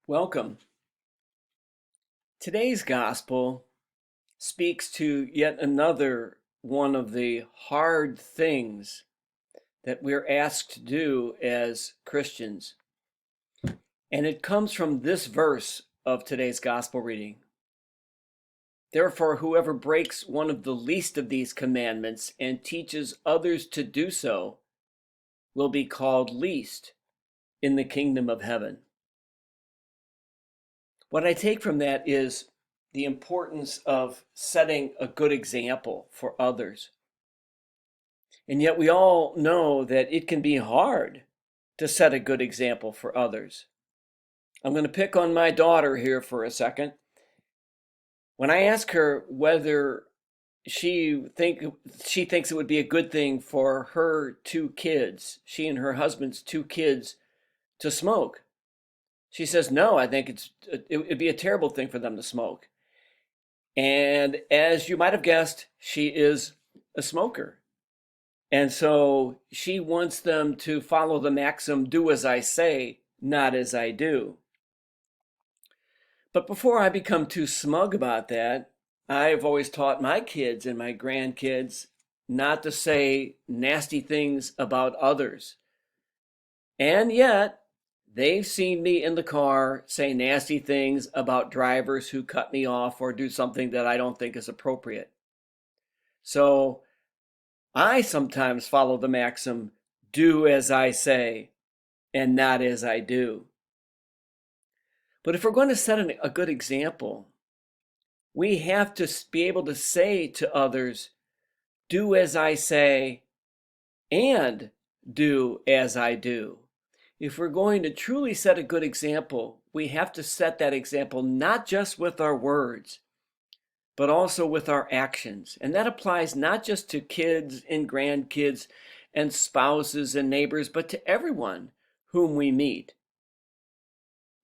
Welcome. Today's gospel speaks to yet another one of the hard things that we're asked to do as Christians. And it comes from this verse of today's gospel reading. Therefore, whoever breaks one of the least of these commandments and teaches others to do so will be called least in the kingdom of heaven. What I take from that is the importance of setting a good example for others. And yet we all know that it can be hard to set a good example for others. I'm going to pick on my daughter here for a second. When I ask her whether she thinks it would be a good thing for her two kids, she and her husband's two kids, to smoke, she says, no, I think it'd be a terrible thing for them to smoke. And as you might have guessed, she is a smoker. And so she wants them to follow the maxim, do as I say, not as I do. But before I become too smug about that, I've always taught my kids and my grandkids not to say nasty things about others. And yet, they've seen me in the car say nasty things about drivers who cut me off or do something that I don't think is appropriate. So I sometimes follow the maxim, do as I say and not as I do. But if we're going to set a good example, we have to be able to say to others, do as I say and do as I do. If we're going to truly set a good example, we have to set that example not just with our words, but also with our actions. And that applies not just to kids and grandkids and spouses and neighbors, but to everyone whom we meet.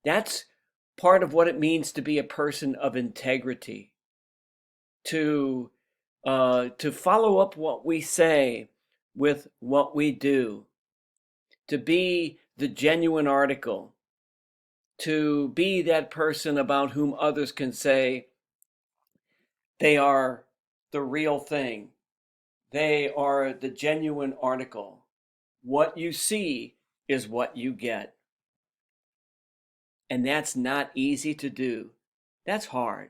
That's part of what it means to be a person of integrity, to follow up what we say with what we do, to be the genuine article, to be that person about whom others can say they are the real thing. They are the genuine article. What you see is what you get. And that's not easy to do. That's hard.